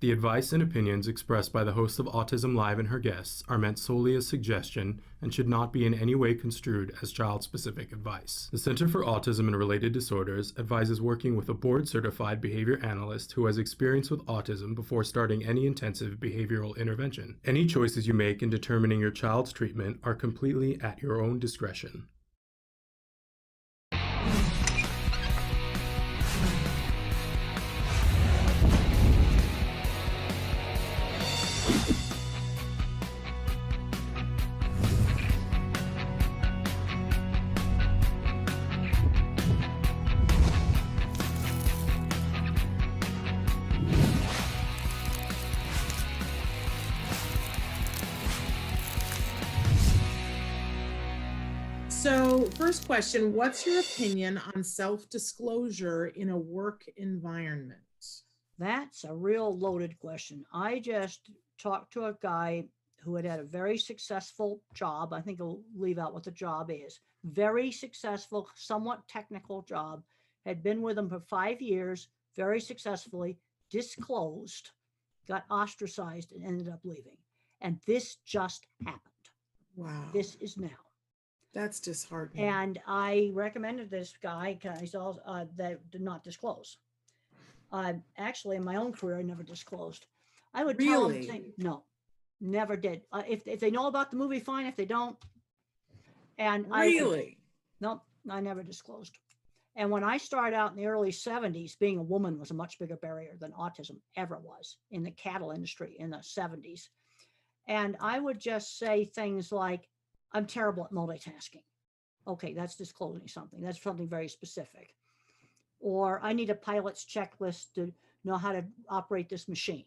The advice and opinions expressed by the host of Autism Live and her guests are meant solely as suggestion and should not be in any way construed as child-specific advice. The Center for Autism and Related Disorders advises working with a board-certified behavior analyst who has experience with autism before starting any intensive behavioral intervention. Any choices you make in determining your child's treatment are completely at your own discretion. So first question, what's your opinion on self-disclosure in a work environment? That's a real loaded question. I just talked to a guy who had a very successful job. I think I'll leave out what the job is. Very successful, somewhat technical job. Had been with him for 5 years, very successfully, disclosed, got ostracized, and ended up leaving. And this just happened. Wow. This is now. That's disheartening. And I recommended this guy that did not disclose. Actually, in my own career, I never disclosed. I would tell them, no, never did. If they know about the movie, fine. If they don't, and no, I never disclosed. And when I started out in the early 70s, being a woman was a much bigger barrier than autism ever was in the cattle industry in the 70s. And I would just say things like, I'm terrible at multitasking. Okay, that's disclosing something. That's something very specific. Or I need a pilot's checklist to know how to operate this machine.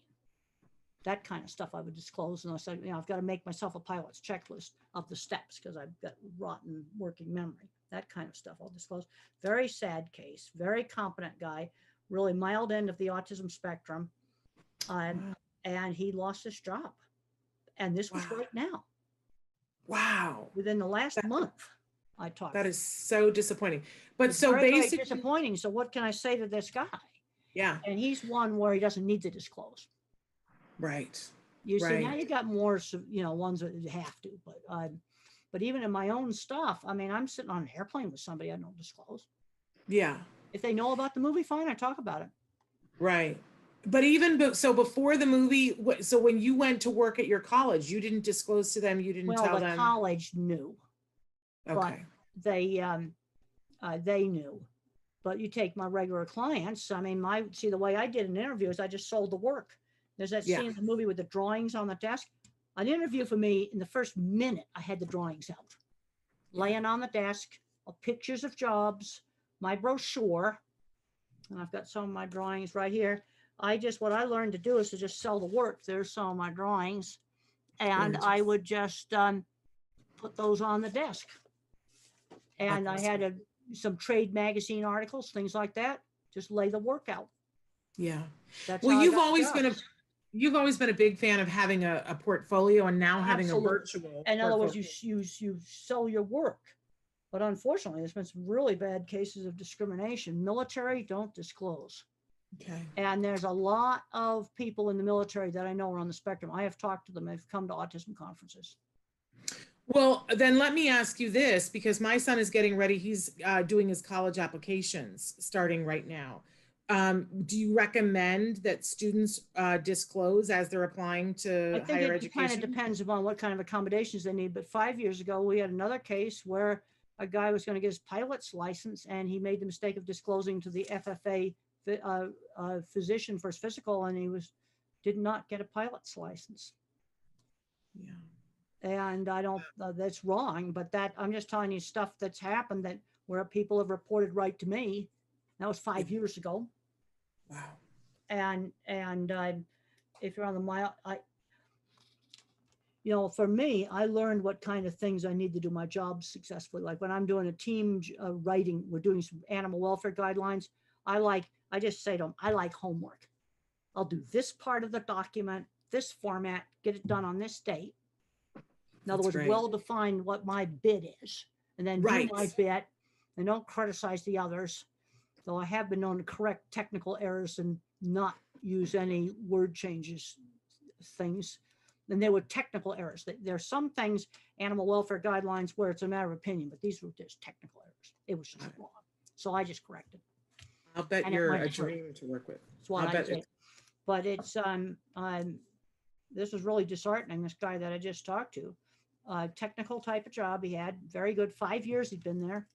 That kind of stuff I would disclose. And I said, I've got to make myself a pilot's checklist of the steps because I've got rotten working memory. That kind of stuff I'll disclose. Very sad case, very competent guy, really mild end of the autism spectrum. And he lost his job. And this was right now. Wow. Within the last month, I talked. That is so disappointing. But it's so very, basically very disappointing. So what can I say to this guy? Yeah. And he's one where he doesn't need to disclose. Right. You see, now you got more, ones that you have to, but even in my own stuff, I mean, I'm sitting on an airplane with somebody I don't disclose. Yeah. If they know about the movie, fine, I talk about it. Right. But even so before the movie, so when you went to work at your college, you didn't disclose to them, you didn't tell them? Well, the college knew. Okay. But they knew. But you take my regular clients, I mean, the way I did an interview is I just sold the work. There's that scene in the movie with the drawings on the desk. An interview for me, in the first minute, I had the drawings out. Laying on the desk, pictures of jobs, my brochure, and I've got some of my drawings right here. What I learned to do is to just sell the work. There's some of my drawings. And I would just put those on the desk. And I had some trade magazine articles, things like that. Just lay the work out. Yeah. That's well, you've always been a big fan of having a portfolio and now having a virtual. In other words, you sell your work. But unfortunately, there's been some really bad cases of discrimination. Military don't disclose. Okay. And there's a lot of people in the military that I know are on the spectrum. I have talked to them. They've come to autism conferences. Well, then let me ask you this, because my son is getting ready. He's doing his college applications starting right now. Do you recommend that students disclose as they're applying to higher education? It kind of depends upon what kind of accommodations they need. But 5 years ago, we had another case where a guy was going to get his pilot's license and he made the mistake of disclosing to the FFA physician for his physical, and he did not get a pilot's license. Yeah. And I don't, that's wrong, but I'm just telling you stuff that's happened where people have reported right to me. That was 5 years ago. Wow. And if you're on the mile, for me, I learned what kind of things I need to do my job successfully. Like when I'm doing a team writing, we're doing some animal welfare guidelines. I just say to them, I like homework. I'll do this part of the document, this format, get it done on this date. In other words, well define what my bit is, and then do my bit, and don't criticize the others. Though I have been known to correct technical errors and not use any word changes, things. And there were technical errors. There are some things, animal welfare guidelines, where it's a matter of opinion, but these were just technical errors. It was just wrong. So I just corrected. I'll bet And it you're went a through. dream to work with. That's what I'll I bet did. But it's this was really disheartening. This guy that I just talked to, technical type of job he had, very good. 5 years he'd been there,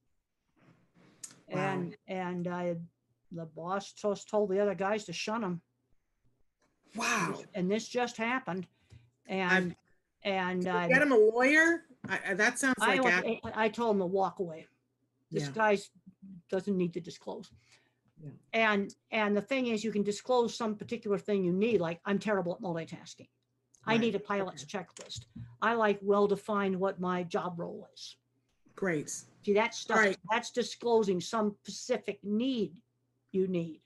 Wow. and the boss just told the other guys to shun him. Wow. And this just happened, and Get him a lawyer. That sounds like I told him to walk away. This guy doesn't need to disclose. Yeah. And the thing is, you can disclose some particular thing you need, like I'm terrible at multitasking. I need a pilot's checklist. I like well-defined what my job role is. Great. See, that stuff, that's disclosing some specific need you need.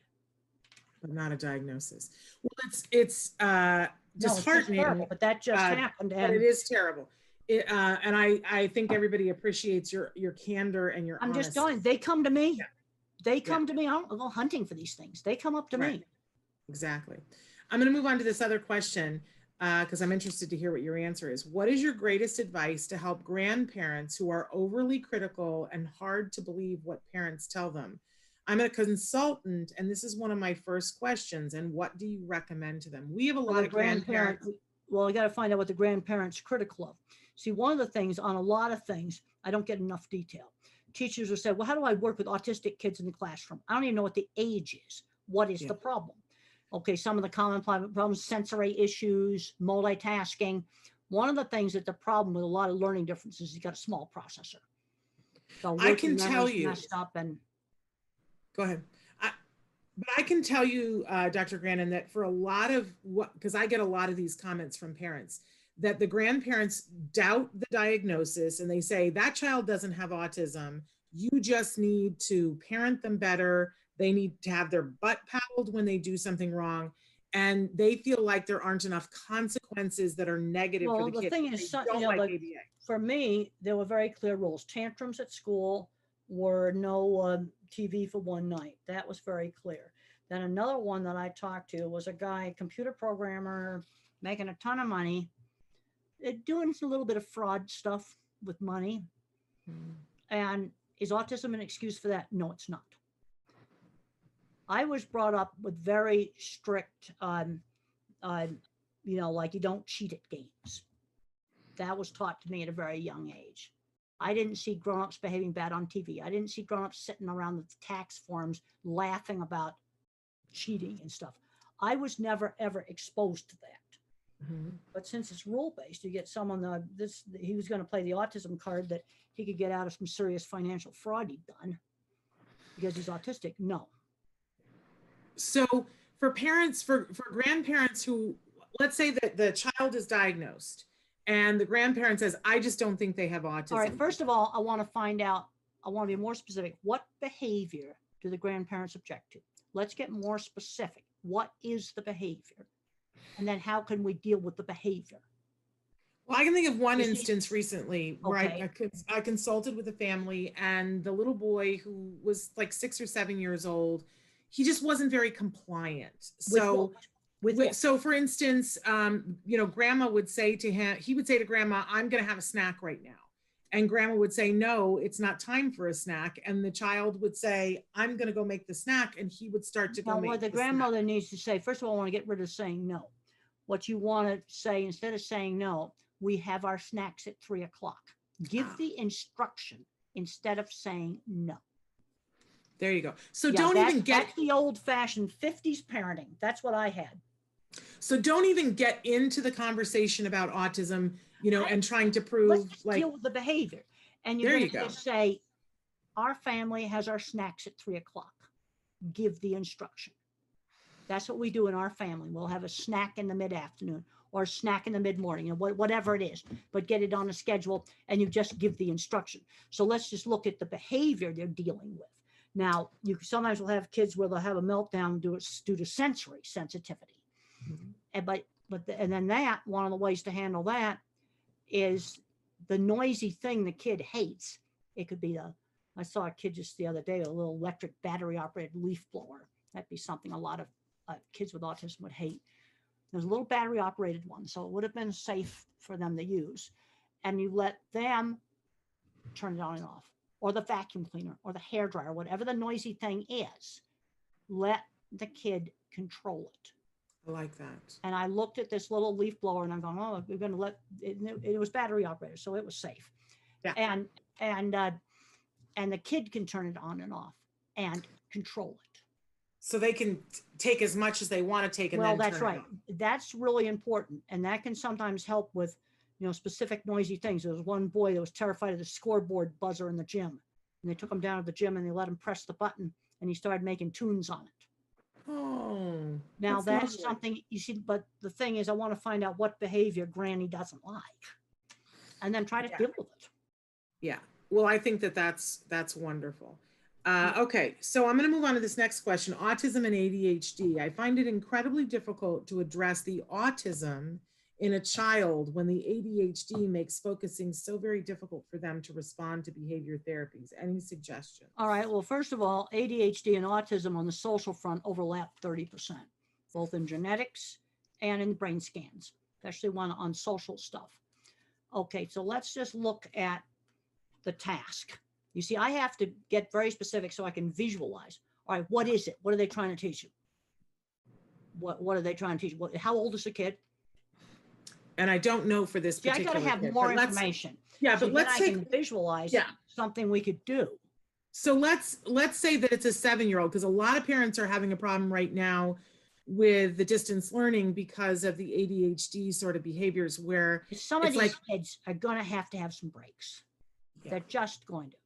But not a diagnosis. Well, it's disheartening. Terrible, but that just happened. And it is terrible. And I think everybody appreciates your candor and your honesty. I'm just telling you, they come to me. Yeah. They come to me. I don't go hunting for these things. They come up to me. Exactly. I'm going to move on to this other question because I'm interested to hear what your answer is. What is your greatest advice to help grandparents who are overly critical and hard to believe what parents tell them? I'm a consultant, and this is one of my first questions. And what do you recommend to them? We have a lot of grandparents. Well, I got to find out what the grandparents are critical of. See, one of the things on a lot of things, I don't get enough detail. Teachers will say, well, how do I work with autistic kids in the classroom? I don't even know what the age is. What is the problem? Okay, some of the common problems, sensory issues, multitasking. One of the things that's the problem with a lot of learning differences is you got a small processor. So I can tell you. Messed up and go ahead. But I can tell you, Dr. Grandin, that for a lot of because I get a lot of these comments from parents, that the grandparents doubt the diagnosis and they say that child doesn't have autism. You just need to parent them better. They need to have their butt paddled when they do something wrong. And they feel like there aren't enough consequences that are negative for the kids. Well, the thing is, for me, there were very clear rules. Tantrums at school were no TV for one night. That was very clear. Then another one that I talked to was a guy, computer programmer, making a ton of money, doing a little bit of fraud stuff with money. And is autism an excuse for that? No, it's not. I was brought up with very strict, like you don't cheat at games. That was taught to me at a very young age. I didn't see grown-ups behaving bad on TV. I didn't see grown-ups sitting around the tax forms laughing about cheating and stuff. I was never, ever exposed to that. But since it's rule-based, you get someone he was going to play the autism card that he could get out of some serious financial fraud he'd done because he's autistic. No. So for parents, for grandparents who, let's say that the child is diagnosed and the grandparent says, I just don't think they have autism. All right. First of all, I want to find out, I want to be more specific. What behavior do the grandparents object to? Let's get more specific. What is the behavior? And then how can we deal with the behavior? Well, I can think of one instance recently where I consulted with a family, and the little boy, who was like 6 or 7 years old, he just wasn't very compliant. So for instance, grandma would say to him, he would say to grandma, I'm going to have a snack right now. And grandma would say, no, it's not time for a snack. And the child would say, I'm going to go make the snack. And he would start to go make the snack. What the grandmother needs to say, first of all, I want to get rid of saying no. What you want to say, instead of saying no, we have our snacks at 3 o'clock. Give the instruction instead of saying no. There you go. So that's the old fashioned 50s parenting. That's what I had. So don't even get into the conversation about autism, and trying to prove let's just deal with the behavior. And you're going to just say, our family has our snacks at 3 o'clock. Give the instruction. That's what we do in our family. We'll have a snack in the mid-afternoon or a snack in the mid-morning, whatever it is, but get it on a schedule and you just give the instruction. So let's just look at the behavior they're dealing with. Now, you sometimes will have kids where they'll have a meltdown due to sensory sensitivity. And then one of the ways to handle that is the noisy thing the kid hates. It could be I saw a kid just the other day with a little electric battery operated leaf blower. That'd be something a lot of kids with autism would hate. There's a little battery operated one, so it would have been safe for them to use. And you let them turn it on and off, or the vacuum cleaner, or the hair dryer, whatever the noisy thing is. Let the kid control it. I like that. And I looked at this little leaf blower, and I'm going, oh, we're going to let it. It was battery operated, so it was safe. Yeah. And the kid can turn it on and off and control it. So they can take as much as they want to take. And Well, then that's turn it right. off. That's really important. And that can sometimes help with, specific noisy things. There was one boy that was terrified of the scoreboard buzzer in the gym. And they took him down to the gym and they let him press the button and he started making tunes on it. Oh, Now that's lovely. something you see, but the thing is, I want to find out what behavior Granny doesn't like and then try to deal with it. Yeah. Well, I think that's wonderful. Okay, so I'm going to move on to this next question, autism and ADHD. I find it incredibly difficult to address the autism in a child when the ADHD makes focusing so very difficult for them to respond to behavior therapies. Any suggestions? All right. Well, first of all, ADHD and autism on the social front overlap 30%, both in genetics and in brain scans, especially one on social stuff. Okay, so let's just look at the task. You see, I have to get very specific so I can visualize. All right, what is it? What are they trying to teach you? What are they trying to teach you? How old is the kid? And I don't know for this particular I got to have kid, more but information. Yeah, so but let's I can visualize something we could do. So let's say that it's a 7-year-old, because a lot of parents are having a problem right now with the distance learning because of the ADHD sort of behaviors where some of these kids are going to have some breaks. Yeah. They're just going to.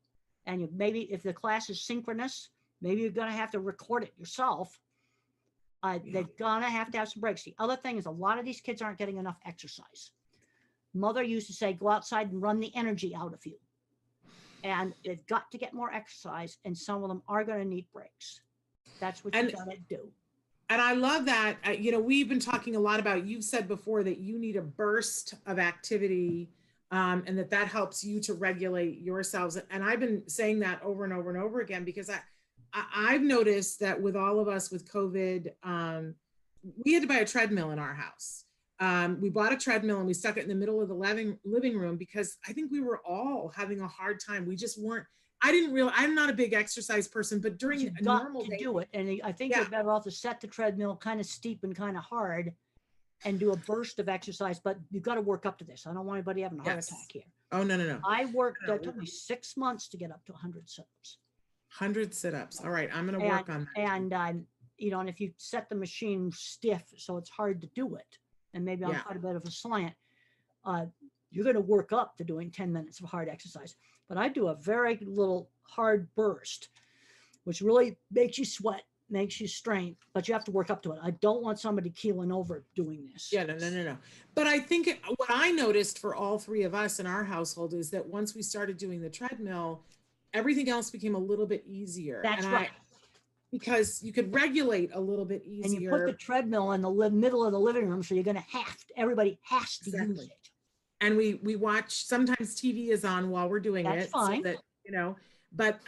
And maybe if the class is synchronous, maybe you're going to have to record it yourself. They're going to have some breaks. The other thing is a lot of these kids aren't getting enough exercise. Mother used to say, go outside and run the energy out of you. And they've got to get more exercise, and some of them are going to need breaks. That's what you got to do. And I love that. We've been talking a lot about, you've said before that you need a burst of activity and that helps you to regulate yourselves. And I've been saying that over and over and over again, because I've noticed that with all of us with COVID, we had to buy a treadmill in our house. We bought a treadmill and we stuck it in the middle of the living room because I think we were all having a hard time. We just weren't. I'm not a big exercise person, but during a normal day, do it. And I think you're better off to set the treadmill kind of steep and kind of hard and do a burst of exercise, but you've got to work up to this. I don't want anybody having a heart attack here. Oh, no. I worked, it took me 6 months to get up to 100 sit-ups. 100 sit-ups. All right. I'm going to work on that. And, and if you set the machine stiff, so it's hard to do it, and maybe on quite a bit of a slant, you're going to work up to doing 10 minutes of hard exercise. But I do a very little hard burst, which really makes you sweat, makes you strain, but you have to work up to it. I don't want somebody keeling over doing this. Yeah, no. But I think what I noticed for all three of us in our household is that once we started doing the treadmill, everything else became a little bit easier. That's right. Because you could regulate a little bit easier. And you put the treadmill in the middle of the living room, so you're going to everybody has to use it. And we watch, sometimes TV is on while we're doing That's it. fine. So that,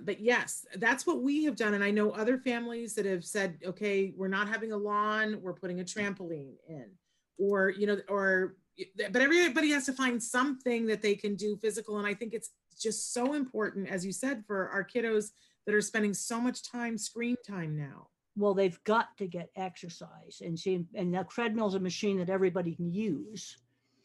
but yes, that's what we have done. And I know other families that have said, okay, we're not having a lawn, we're putting a trampoline in, but everybody has to find something that they can do physical. And I think it's just so important, as you said, for our kiddos that are spending so much screen time now. Well, they've got to get exercise, and the treadmill is a machine that everybody can use.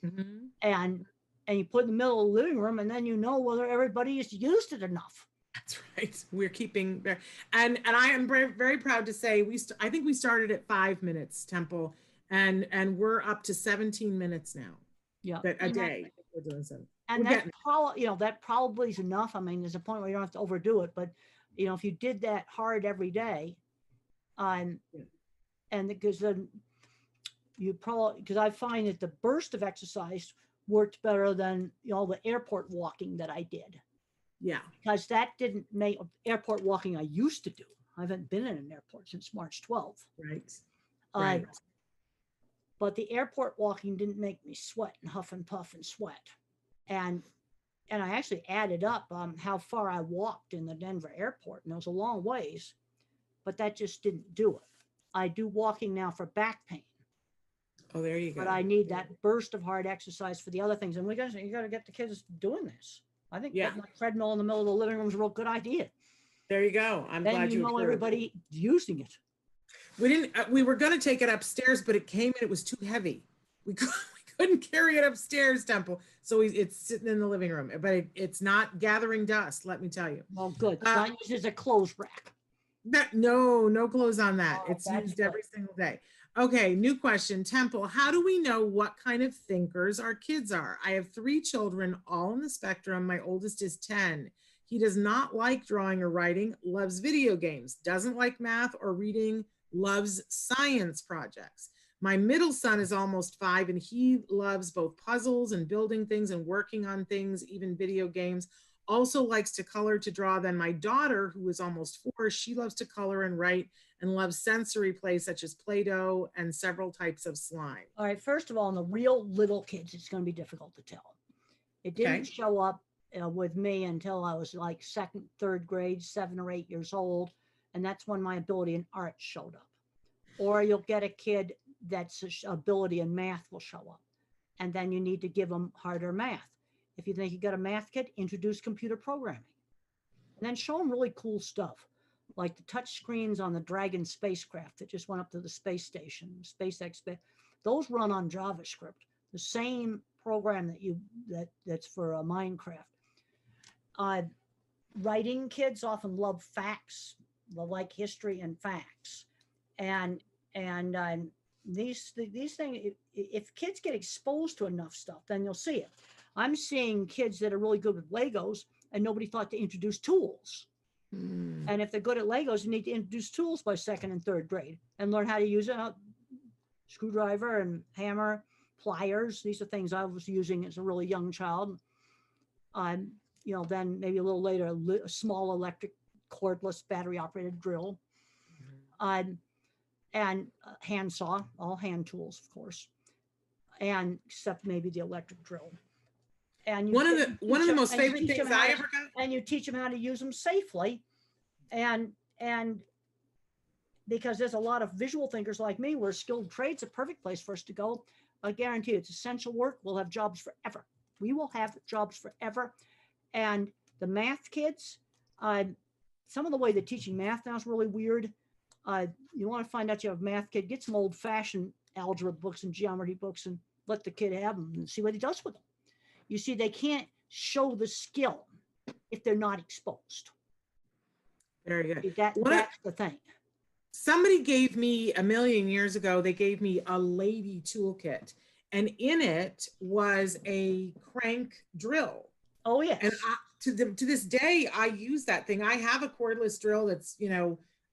Mm-hmm. And you put in the middle of the living room, and then whether everybody has used it enough. That's right. We're keeping and I am very, very proud to say I think we started at 5 minutes, Temple, and we're up to 17 minutes now. Yeah, a day. We're doing something. And that probably is enough. I mean, there's a point where you don't have to overdo it, but if you did that hard every day, and because then because I find that the burst of exercise worked better than the airport walking that I did. Yeah. Because that didn't make airport walking I used to do. I haven't been in an airport since March 12th. Right. But the airport walking didn't make me sweat and huff and puff and sweat. And I actually added up how far I walked in the Denver airport, and it was a long ways, but that just didn't do it. I do walking now for back pain, Oh, there you go. but I need that burst of hard exercise for the other things. And you got to get the kids doing this. I think Yeah. putting a treadmill in the middle of the living room is a real good idea. There you go. I'm Then glad you you know approved. everybody using it. We didn't. We were going to take it upstairs, but it came and it was too heavy. We couldn't carry it upstairs, Temple. So it's sitting in the living room, but it's not gathering dust. Let me tell you. Well, good. It's not used as a clothes rack. No clothes on that. Oh, It's that's used good. every single day. Okay, new question. Temple, how do we know what kind of thinkers our kids are? I have 3 children, all on the spectrum. My oldest is 10. He does not like drawing or writing, loves video games, doesn't like math or reading, loves science projects. My middle son is almost 5 and he loves both puzzles and building things and working on things, even video games. Also likes to color, to draw. Then my daughter, who is almost 4, she loves to color and write and loves sensory play such as Play-Doh and several types of slime. All right. First of all, in the real little kids, it's going to be difficult to tell. It didn't show up with me until I was like 2nd, 3rd grade, 7 or 8 years old. And that's when my ability in art showed up. Or you'll get a kid that's ability in math will show up. And then you need to give them harder math. If you think you got a math kid, introduce computer programming. And then show them really cool stuff, like the touch screens on the Dragon spacecraft that just went up to the space station, SpaceX. Those run on JavaScript, the same program that's for Minecraft. Writing kids often love facts, they like history and facts, and these things. If kids get exposed to enough stuff, then you'll see it. I'm seeing kids that are really good with Legos, and nobody thought to introduce tools. And if they're good at Legos, you need to introduce tools by 2nd and 3rd grade and learn how to use a screwdriver and hammer, pliers. These are things I was using as a really young child. Then maybe a little later, a small electric cordless battery operated drill, and handsaw, all hand tools, of course, and except maybe the electric drill. And one of the most favorite things I ever got. And you teach them how to use them safely, and because there's a lot of visual thinkers like me, where skilled trade's a perfect place for us to go. I guarantee you, it's essential work. We'll have jobs forever. We will have jobs forever. And the math kids, some of the way they're teaching math now is really weird. You want to find out you have a math kid, get some old-fashioned algebra books and geometry books and let the kid have them and see what he does with them. You see, they can't show the skill if they're not exposed. Very good. That's the thing. Somebody gave me a million years ago, they gave me a lady toolkit, and in it was a crank drill. Oh, yes. And to this day, I use that thing. I have a cordless drill that's,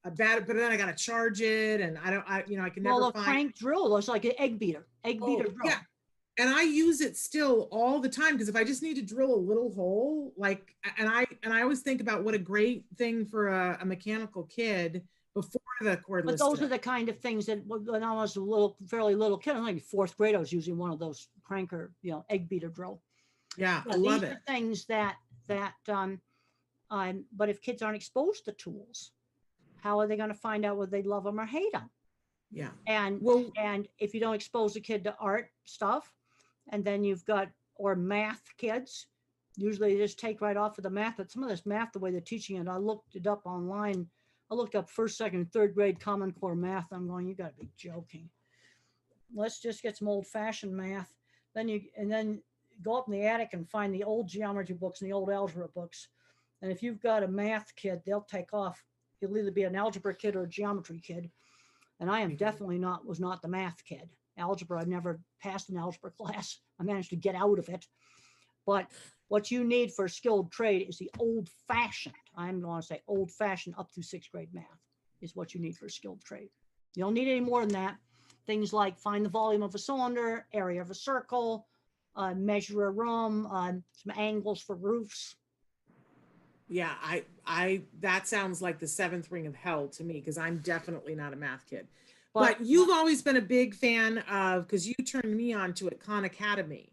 a bad, but then I got to charge it, and I can never find. Well, a crank drill is like an egg beater drill. Yeah. And I use it still all the time, because if I just need to drill a little hole, and I always think about what a great thing for a mechanical kid before the cordless. But those are the kind of things that when I was fairly little kid, I was like 4th grade, I was using one of those cranker, egg beater drill. Yeah, I love it. These are things that but if kids aren't exposed to tools, how are they going to find out whether they love them or hate them? Yeah. And if you don't expose a kid to art stuff, and then you've got, or math kids, usually they just take right off of the math. But some of this math, the way they're teaching it, I looked it up online. I looked up 1st, 2nd, 3rd grade Common Core math. I'm going, you got to be joking. Let's just get some old-fashioned math. Then go up in the attic and find the old geometry books and the old algebra books. And if you've got a math kid, they'll take off. He'll either be an algebra kid or a geometry kid. And I am definitely was not the math kid. Algebra, I never passed an algebra class. I managed to get out of it. But what you need for skilled trade is the old-fashioned, I'm going to say old-fashioned up through 6th grade math is what you need for skilled trade. You don't need any more than that. Things like find the volume of a cylinder, area of a circle, measure a room, some angles for roofs. Yeah, I that sounds like the 7th ring of hell to me, because I'm definitely not a math kid. But you've always been a big fan of, because you turned me on to it, Khan Academy.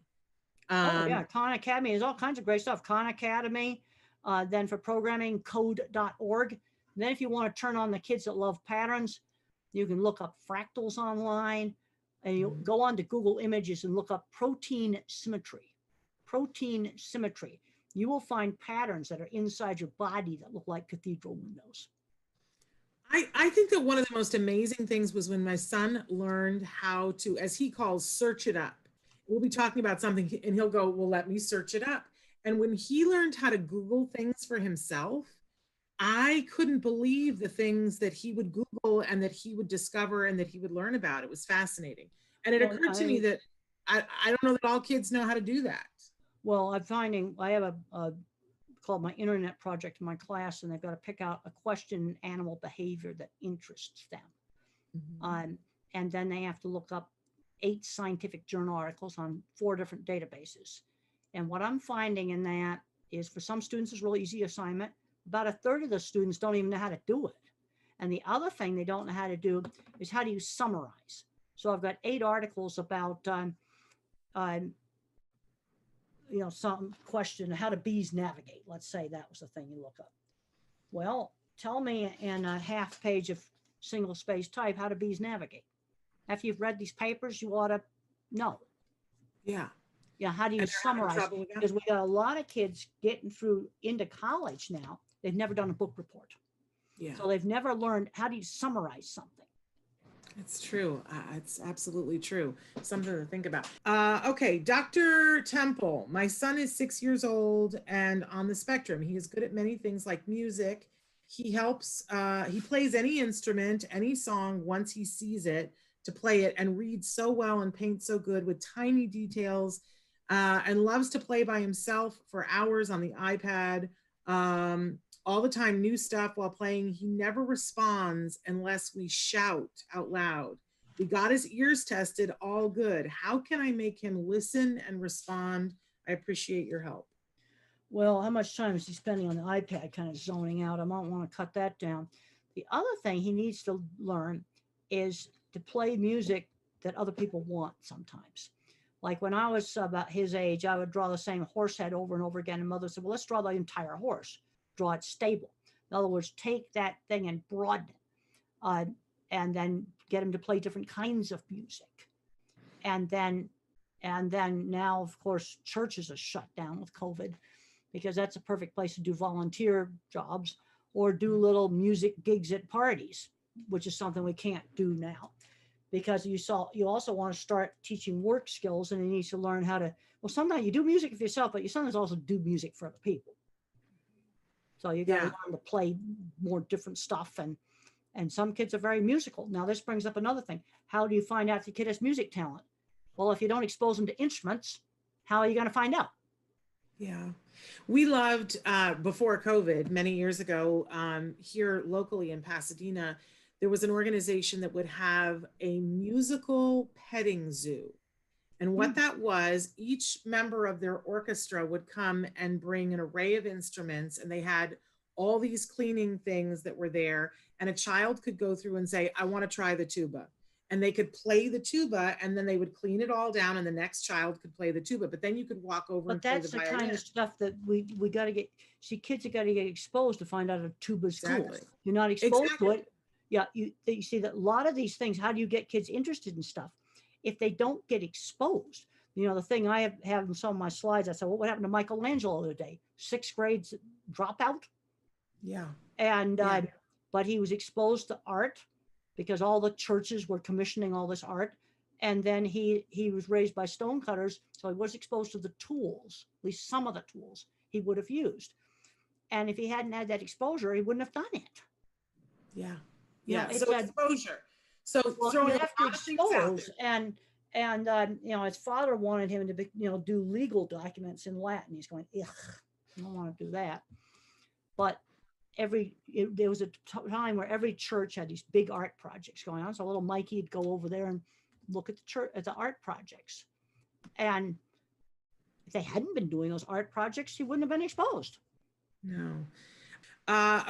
Khan Academy is all kinds of great stuff. Khan Academy, then for programming, code.org. Then if you want to turn on the kids that love patterns, You can look up fractals online, and you go on to Google Images and look up protein symmetry. Protein symmetry. You will find patterns that are inside your body that look like cathedral windows. I think that one of the most amazing things was when my son learned how to, as he calls, search it up. We'll be talking about something and he'll go, well, let me search it up. And when he learned how to Google things for himself, I couldn't believe the things that he would Google and that he would discover and that he would learn about. It was fascinating. And it occurred to me that I don't know that all kids know how to do that. Well, I'm finding I have a called my internet project in my class, and they've got to pick out a question in animal behavior that interests them. And then they have to look up 8 scientific journal articles on 4 different databases. And what I'm finding in that is, for some students, it's a really easy assignment. About a third of the students don't even know how to do it. And the other thing they don't know how to do is how do you summarize. So I've got 8 articles about some question, how do bees navigate? Let's say that was the thing you look up. Well, tell me in a half page of single space type, how do bees navigate? After you've read these papers, you ought to know. Yeah. Yeah. How do you summarize? Because we got a lot of kids getting through into college now. They've never done a book report. Yeah. So they've never learned how do you summarize something. It's true. It's absolutely true. Something to think about. Okay, Dr. Temple, my son is 6 years old and on the spectrum. He is good at many things like music. He plays any instrument, any song once he sees it to play it, and reads so well and paints so good with tiny details, and loves to play by himself for hours on the iPad. All the time, new stuff while playing. He never responds unless we shout out loud. We got his ears tested, all good. How can I make him listen and respond? I appreciate your help. Well, how much time is he spending on the iPad kind of zoning out? I might want to cut that down. The other thing he needs to learn is to play music that other people want sometimes. Like when I was about his age, I would draw the same horse head over and over again. And mother said, well, let's draw the entire horse. Draw it stable. In other words, take that thing and broaden it, and then get him to play different kinds of music. And then now, of course, churches are shut down with COVID, because that's a perfect place to do volunteer jobs or do little music gigs at parties, which is something we can't do now. Because you also want to start teaching work skills, and he needs to learn how to, well, sometimes you do music for yourself, but you sometimes also do music for other people. So you got to learn to play more different stuff. And some kids are very musical. Now, this brings up another thing. How do you find out if the kid has music talent? Well, if you don't expose them to instruments, how are you going to find out? Yeah. We loved, before COVID, many years ago, here locally in Pasadena, there was an organization that would have a musical petting zoo. And what that was, each member of their orchestra would come and bring an array of instruments, and they had all these cleaning things that were there. And a child could go through and say, I want to try the tuba. And they could play the tuba, and then they would clean it all down, and the next child could play the tuba. But then you could walk over and play the violin. But that's the kind of stuff that we got to get, kids have got to get exposed to find out a tuba's cool. You're not exposed to it. Yeah, you see that a lot of these things, how do you get kids interested in stuff? If they don't get exposed, the thing I have in some of my slides, I said, well, what happened to Michelangelo the other day? 6th grade dropout. Yeah. And, but he was exposed to art because all the churches were commissioning all this art. And then he was raised by stonecutters. So he was exposed to the tools, at least some of the tools he would have used. And if he hadn't had that exposure, he wouldn't have done it. Yeah. Yeah. So exposure. So throwing a lot of things out there. And his father wanted him to be, do legal documents in Latin. He's going, ugh, I don't want to do that. But there was a time where every church had these big art projects going on. So little Mikey would go over there and look at the art projects. And if they hadn't been doing those art projects, he wouldn't have been exposed. No.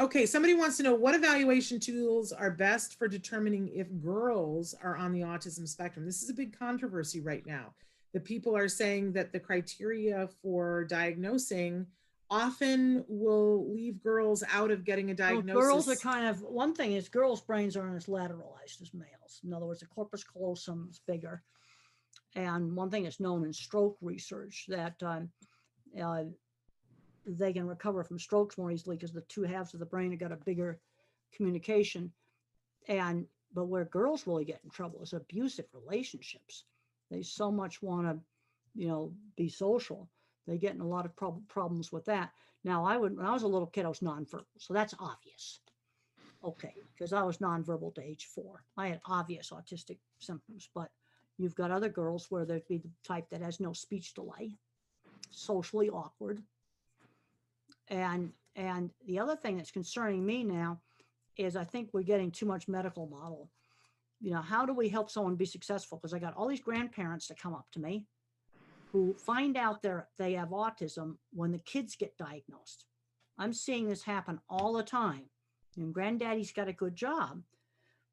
Okay, somebody wants to know what evaluation tools are best for determining if girls are on the autism spectrum. This is a big controversy right now. The people are saying that the criteria for diagnosing often will leave girls out of getting a Well, girls are diagnosis. kind of, one thing is girls' brains aren't as lateralized as males. In other words, the corpus callosum is bigger. And one thing is known in stroke research that uh, they can recover from strokes more easily because the two halves of the brain have got a bigger communication. And but where girls really get in trouble is abusive relationships. They so much want to, be social. They get in a lot of problems with that. Now, when I was a little kid, I was nonverbal, so that's obvious. Okay, because I was nonverbal to age 4. I had obvious autistic symptoms, but you've got other girls where there'd be the type that has no speech delay, socially awkward, and the other thing that's concerning me now is I think we're getting too much medical model. How do we help someone be successful? Because I got all these grandparents that come up to me who find out they have autism when the kids get diagnosed. I'm seeing this happen all the time. And granddaddy's got a good job.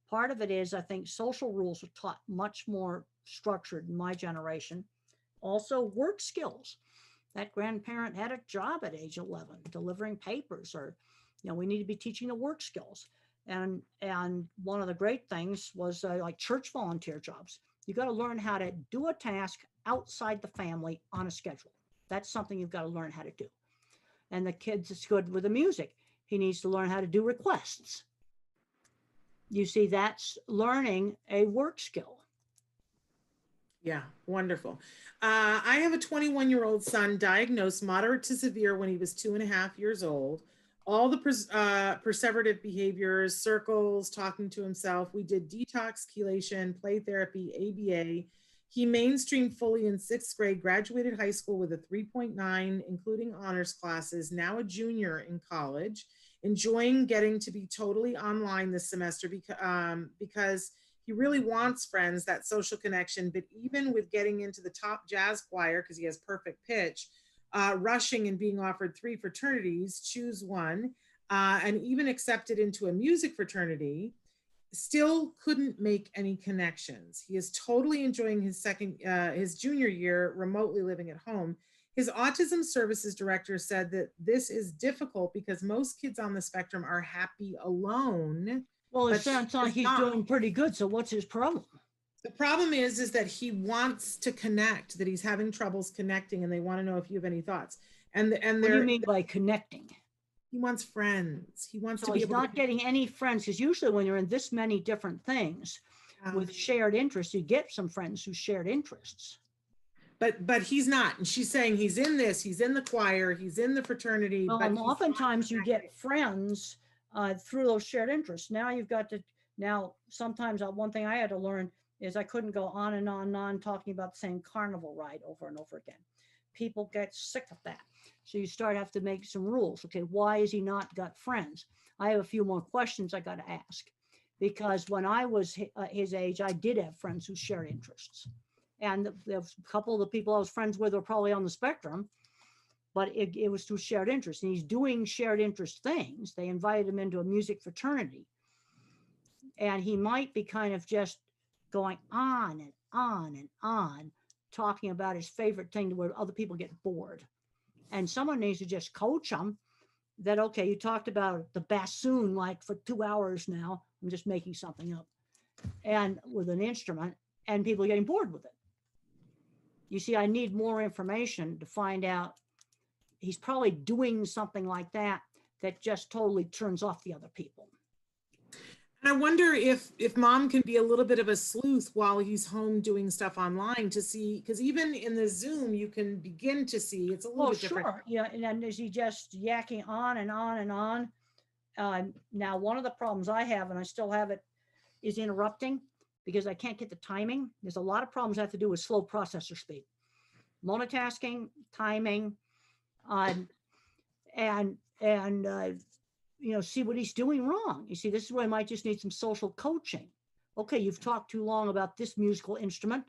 Part of it is, I think, social rules are taught much more structured in my generation. Also, work skills. That grandparent had a job at age 11 delivering papers, or we need to be teaching the work skills. And one of the great things was like church volunteer jobs. You got to learn how to do a task outside the family on a schedule. That's something you've got to learn how to do. And the kids is good with the music. He needs to learn how to do requests. You see, that's learning a work skill. Yeah, wonderful. I have a 21-year-old son diagnosed moderate to severe when he was 2.5 years old. All the perseverative behaviors, circles, talking to himself. We did detox, chelation, play therapy, ABA. He mainstreamed fully in 6th grade, graduated high school with a 3.9, including honors classes, now a junior in college, enjoying getting to be totally online this semester because he really wants friends, that social connection. But even with getting into the top jazz choir, because he has perfect pitch, rushing and being offered 3 fraternities, choose one, and even accepted into a music fraternity, still couldn't make any connections. He is totally enjoying his junior year remotely living at home. His autism services director said that this is difficult because most kids on the spectrum are happy alone. Well, it sounds like he's doing pretty good. So what's his problem? The problem is that he wants to connect, that he's having troubles connecting, and they want to know if you have any thoughts. And what do you mean by connecting? He wants friends. He wants to be able not getting any friends, because usually when you're in this many different things with shared interests, you get some friends who shared interests. But he's not. And she's saying he's in this, he's in the choir, he's in the fraternity. But oftentimes you get friends through those shared interests. Now sometimes one thing I had to learn is I couldn't go on and on and on talking about the same carnival ride over and over again. People get sick of that. So you have to make some rules. Okay, why has he not got friends? I have a few more questions I got to ask, because when I was his age, I did have friends who shared interests. And a couple of the people I was friends with were probably on the spectrum, but it was through shared interest. And he's doing shared interest things. They invited him into a music fraternity. And he might be kind of just going on and on and on, talking about his favorite thing to where other people get bored. And someone needs to just coach him that, okay, you talked about the bassoon like for 2 hours now. I'm just making something up. And with an instrument, and people are getting bored with it. You see, I need more information to find out. He's probably doing something like that just totally turns off the other people. And I wonder if mom can be a little bit of a sleuth while he's home doing stuff online to see, because even in the Zoom, you can begin to see it's a little bit different. Sure. Yeah. And then is he just yakking on and on and on? Now, one of the problems I have, and I still have it, is interrupting because I can't get the timing. There's a lot of problems I have to do with slow processor speed, multitasking, timing, and see what he's doing wrong. You see, this is where I might just need some social coaching. Okay, you've talked too long about this musical instrument.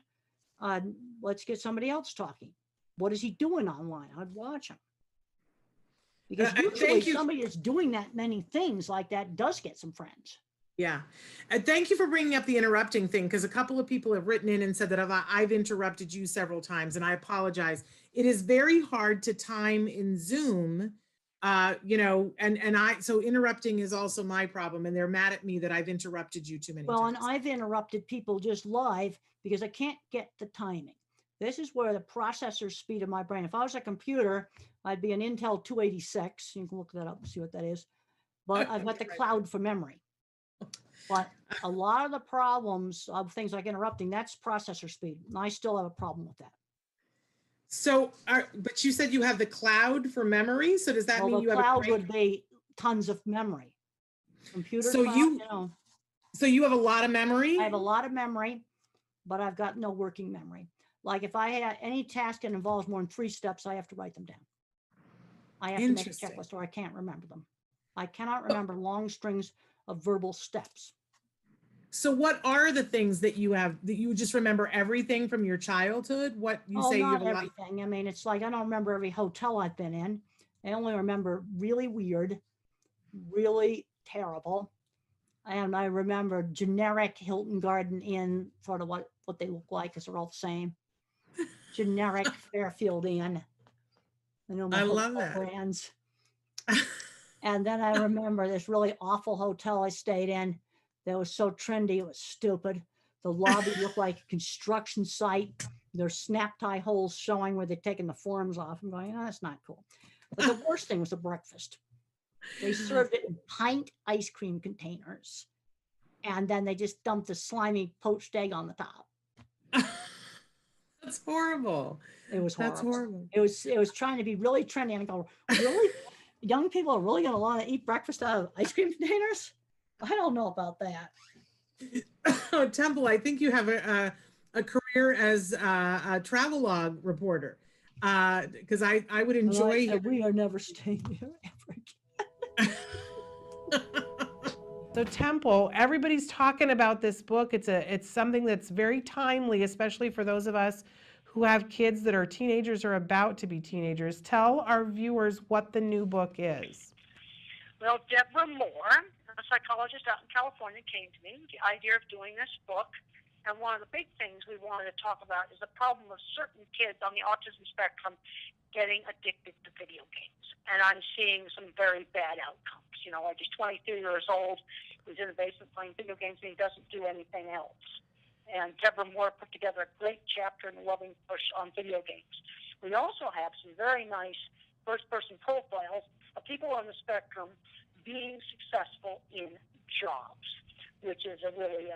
Let's get somebody else talking. What is he doing online? I'd watch him. Because usually somebody that's doing that many things like that does get some friends. Yeah. Thank you for bringing up the interrupting thing, because a couple of people have written in and said that I've interrupted you several times, and I apologize. it is very hard to time in Zoom. So interrupting is also my problem, and they're mad at me that I've interrupted you too many Well, and times. I've interrupted people just live because I can't get the timing. This is where the processor speed of my brain, if I was a computer, I'd be an Intel 286. You can look that up and see what that is. But I've got the cloud for memory. But a lot of the problems of things like interrupting, that's processor speed. And I still have a problem with that. But you said you have the cloud for memory. So does that Well, mean the you have a cloud would be tons of memory. Computer So cloud, so you have a lot of memory? I have a lot of memory, but I've got no working memory. Like if I had any task that involves more than 3 steps, I have to write them down. I have to make a Interesting. checklist or I can't remember them. I cannot remember long strings of verbal steps. So what are the things that you have that you just remember everything from your childhood? What you say you not have a lot. everything. I mean, it's like I don't remember every hotel I've been in. I only remember really weird, really terrible. And I remember generic Hilton Garden Inn, sort of what they look like, because they're all the same. Generic Fairfield Inn. I know my I love hotel that. brands. And then I remember this really awful hotel I stayed in that was so trendy, it was stupid. The lobby looked like a construction site. There's snap tie holes showing where they're taking the forms off. I'm going, oh, that's not cool. But the worst thing was the breakfast. They served it in pint ice cream containers. And then they just dumped a slimy poached egg on the top. That's horrible. It was horrible. That's horrible. It was trying to be really trendy. And I go, really? Young people are really going to want to eat breakfast out of ice cream containers? I don't know about that. Temple, I think you have a career as a travelogue reporter, because I would enjoy. We are never staying here ever again. So Temple, everybody's talking about this book. It's something that's very timely, especially for those of us who have kids that are teenagers or about to be teenagers. Tell our viewers what the new book is. Well, Deborah Moore, a psychologist out in California, came to me with the idea of doing this book. And one of the big things we wanted to talk about is the problem of certain kids on the autism spectrum getting addicted to video games. And I'm seeing some very bad outcomes. You know, like he's 23 years old, he's in the basement playing video games, and he doesn't do anything else. And Deborah Moore put together a great chapter in the Loving Push on video games. We also have some very nice first-person profiles of people on the spectrum being successful in jobs, which is a really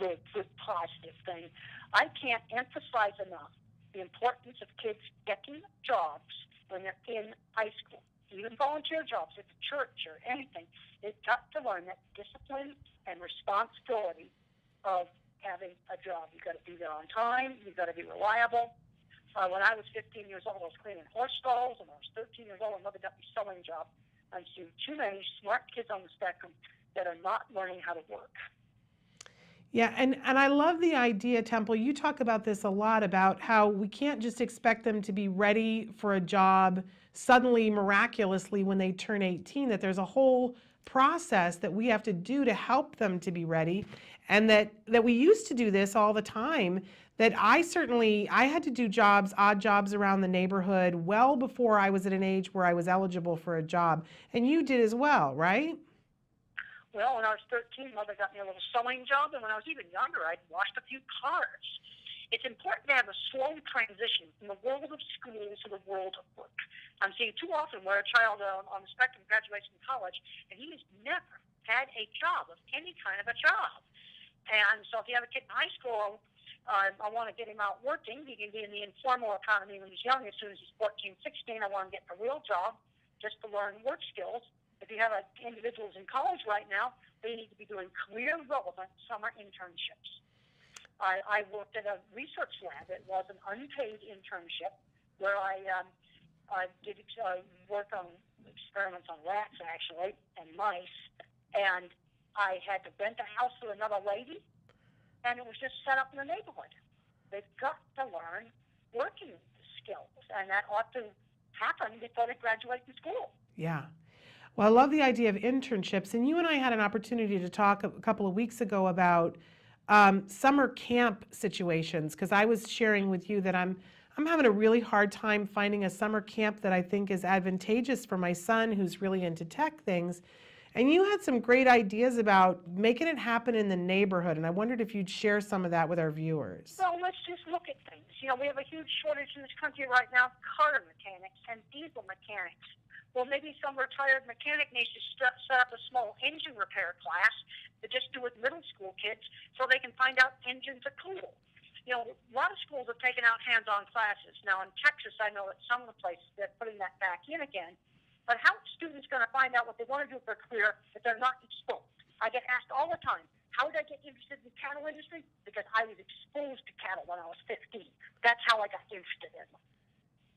good positive thing. I can't emphasize enough the importance of kids getting jobs when they're in high school, even volunteer jobs at the church or anything. They've got to learn that discipline and responsibility of having a job. You've got to be there on time. You've got to be reliable. When I was 15 years old, I was cleaning horse stalls, and when I was 13 years old, another got me sewing job. I've seen too many smart kids on the spectrum that are not learning how to work. Yeah, and I love the idea, Temple. You talk about this a lot, about how we can't just expect them to be ready for a job suddenly, miraculously, when they turn 18, that there's a whole process that we have to do to help them to be ready, and that we used to do this all the time, that I had to do jobs, odd jobs around the neighborhood well before I was at an age where I was eligible for a job. And you did as well, right? Well, when I was 13, Mother got me a little sewing job, and when I was even younger, I'd washed a few cars. It's important to have a slow transition from the world of school to the world of work. I'm seeing too often where a child on the spectrum graduates from college, and he has never had a job of any kind of a job. And so if you have a kid in high school, I want to get him out working. He can be in the informal economy when he's young. As soon as he's 14, 16, I want him to get a real job just to learn work skills. If you have individuals in college right now, they need to be doing career-relevant summer internships. I worked at a research lab. It was an unpaid internship where I did work on experiments on rats, actually, and mice. And I had to rent a house with another lady, and it was just set up in the neighborhood. They've got to learn working skills, and that ought to happen before they graduate from school. Yeah. Well, I love the idea of internships, and you and I had an opportunity to talk a couple of weeks ago about summer camp situations, because I was sharing with you that I'm having a really hard time finding a summer camp that I think is advantageous for my son who's really into tech things. And you had some great ideas about making it happen in the neighborhood, and I wondered if you'd share some of that with our viewers. Well, let's just look at things. We have a huge shortage in this country right now, car mechanics and diesel mechanics. Well, maybe some retired mechanic needs to set up a small engine repair class to just do with middle school kids so they can find out engines are cool. A lot of schools have taken out hands-on classes. Now, in Texas, I know that some of the places they're putting that back in again. But how are students going to find out what they want to do for a career if they're not exposed? I get asked all the time, how did I get interested in the cattle industry? Because I was exposed to cattle when I was 15. That's how I got interested in them.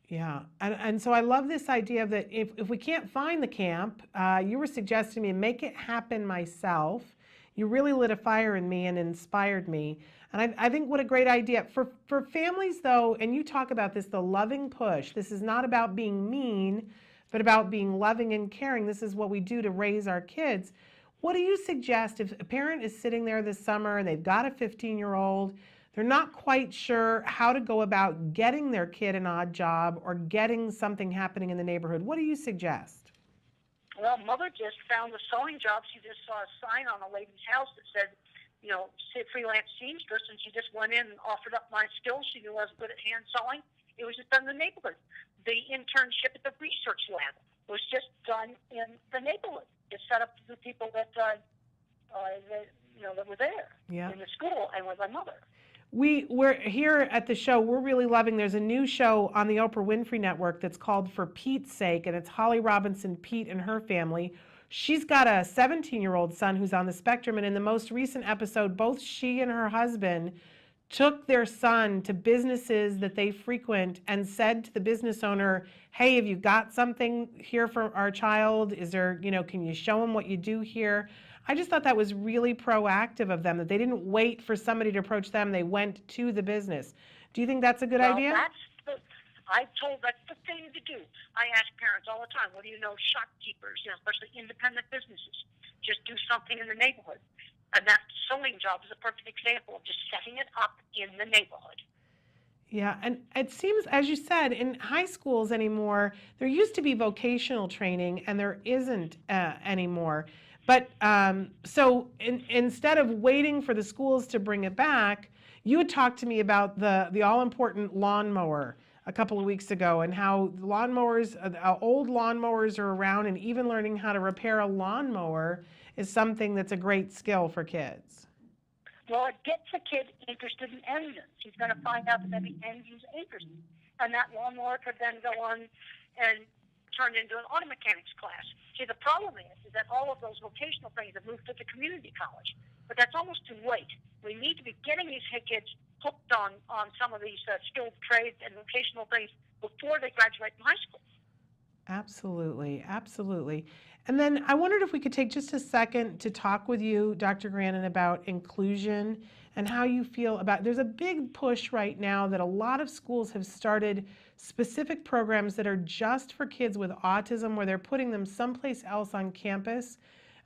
Yeah, and so I love this idea that if we can't find the camp, you were suggesting to me make it happen myself. You really lit a fire in me and inspired me. And I think what a great idea. For families though, and you talk about this, the loving push. This is not about being mean, but about being loving and caring. This is what we do to raise our kids. What do you suggest if a parent is sitting there this summer and they've got a 15-year-old, they're not quite sure how to go about getting their kid an odd job or getting something happening in the neighborhood? What do you suggest? Well, Mother just found a sewing job. She just saw a sign on a lady's house that said, freelance seamstress, and she just went in and offered up my skills. She knew I was good at hand sewing. It was just done in the neighborhood. The internship at the research lab was just done in the neighborhood. It's set up to the people that that were there in the school and with my mother. We're here at the show. We're really loving. There's a new show on the Oprah Winfrey Network that's called For Pete's Sake, and it's Holly Robinson Peete and her family. She's got a 17-year-old son who's on the spectrum, and in the most recent episode, both she and her husband took their son to businesses that they frequent and said to the business owner, hey, have you got something here for our child? Is there, can you show him what you do here? I just thought that was really proactive of them, that they didn't wait for somebody to approach them. They went to the business. Do you think that's a good idea? That's the thing to do. I ask parents all the time, what do you know, shopkeepers, especially independent businesses, just do something in the neighborhood. And that sewing job is a perfect example of just setting it up in the neighborhood. Yeah, and it seems, as you said, in high schools anymore, there used to be vocational training, and there isn't anymore. But so instead of waiting for the schools to bring it back, you had talked to me about the all-important lawnmower a couple of weeks ago, and how lawnmowers, old lawnmowers are around, and even learning how to repair a lawnmower is something that's a great skill for kids. Well, it gets a kid interested in engines. He's going to find out that maybe engines are interesting. And that lawnmower could then go on and turn into an auto mechanics class. See, the problem is that all of those vocational things have moved to the community college. But that's almost too late. We need to be getting these kids hooked on some of these skilled trades and vocational things before they graduate from high school. Absolutely, absolutely. And then I wondered if we could take just a second to talk with you, Dr. Grandin, about inclusion and how you feel about, there's a big push right now that a lot of schools have started specific programs that are just for kids with autism, where they're putting them someplace else on campus.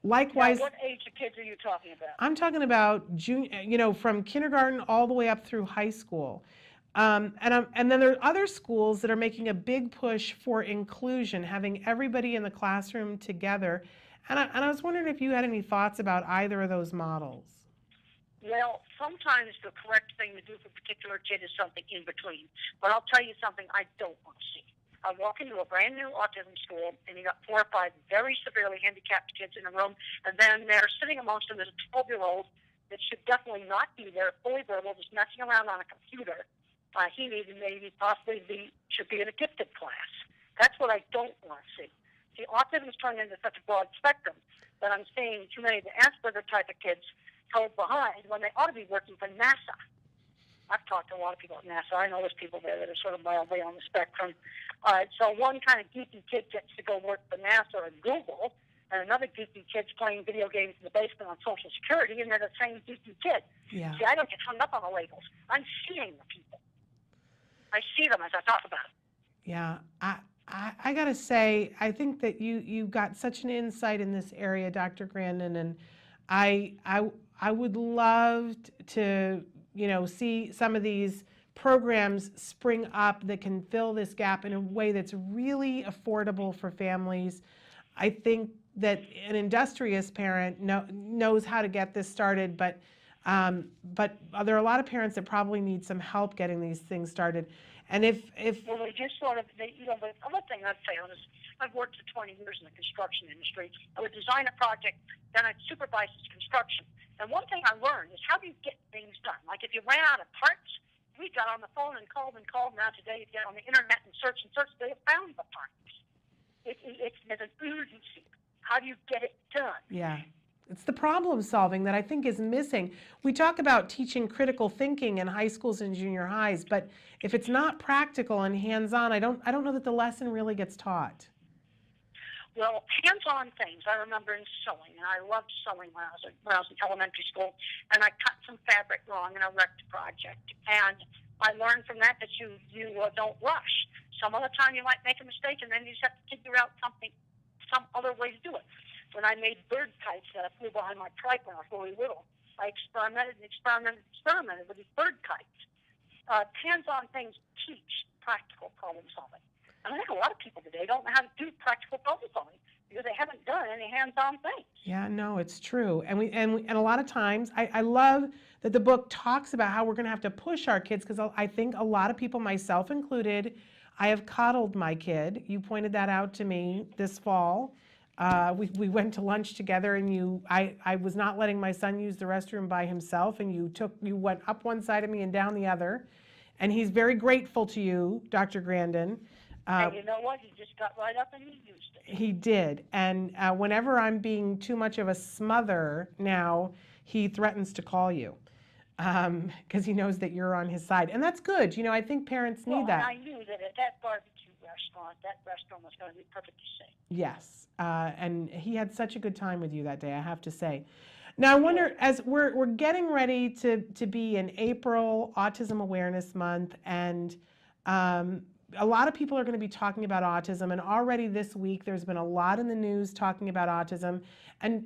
Likewise, now, what age of kids are you talking about? I'm talking about junior, from kindergarten all the way up through high school. And then there are other schools that are making a big push for inclusion, having everybody in the classroom together. And I was wondering if you had any thoughts about either of those models. Well, sometimes the correct thing to do for a particular kid is something in between. But I'll tell you something I don't want to see. I walk into a brand new autism school, and you got 4 or 5 very severely handicapped kids in a room, and then they're sitting amongst them as a 12-year-old that should definitely not be there, fully verbal, just messing around on a computer. He should be in a gifted class. That's what I don't want to see. See, autism is turned into such a broad spectrum that I'm seeing too many of the Asperger type of kids held behind when they ought to be working for NASA. I've talked to a lot of people at NASA. I know there's people there that are sort of mildly on the spectrum. So one kind of geeky kid gets to go work for NASA and Google, and another geeky kid's playing video games in the basement on Social Security, and they're the same geeky kid. Yeah. See, I don't get hung up on the labels. I'm seeing the people. I see them as I talk about it. Yeah, I got to say, I think that you got such an insight in this area, Dr. Grandin, and I I would love to, see some of these programs spring up that can fill this gap in a way that's really affordable for families. I think that an industrious parent knows how to get this started, but there are a lot of parents that probably need some help getting these things started. And if well, they just sort of, the other thing I'd say on is, I've worked for 20 years in the construction industry. I would design a project, then I'd supervise its construction. And one thing I learned is, how do you get things done? Like, if you ran out of parts, we got on the phone and called. Now today, you get on the internet and search, they have found the parts. It's an urgency. How do you get it done? Yeah. It's the problem solving that I think is missing. We talk about teaching critical thinking in high schools and junior highs, but if it's not practical and hands-on, I don't know that the lesson really gets taught. Well, hands-on things. I remember in sewing, and I loved sewing when I was in elementary school, and I cut some fabric wrong in a wrecked project. And I learned from that you don't rush. Some other time you might make a mistake, and then you just have to figure out some other way to do it. When I made bird kites that I flew behind my trike when I was really little, I experimented with these bird kites. Hands-on things teach practical problem solving. And I think a lot of people today don't know how to do practical problem solving because they haven't done any hands-on things. Yeah, no, it's true. And a lot of times, I love that the book talks about how we're going to have to push our kids, because I think a lot of people, myself included, I have coddled my kid. You pointed that out to me this fall. We went to lunch together, and I was not letting my son use the restroom by himself, and you went up one side of me and down the other, and he's very grateful to you, Dr. Grandin. And you know what? He just got right up and he used it. He did, and whenever I'm being too much of a smother now, he threatens to call you, because he knows that you're on his side, and that's good. I think parents need that. I knew that at that barbecue restaurant, that restaurant was going to be perfectly safe. Yes, and he had such a good time with you that day, I have to say. Now, I wonder, as we're getting ready to be in April, Autism Awareness Month, and a lot of people are going to be talking about autism, and already this week there's been a lot in the news talking about autism, and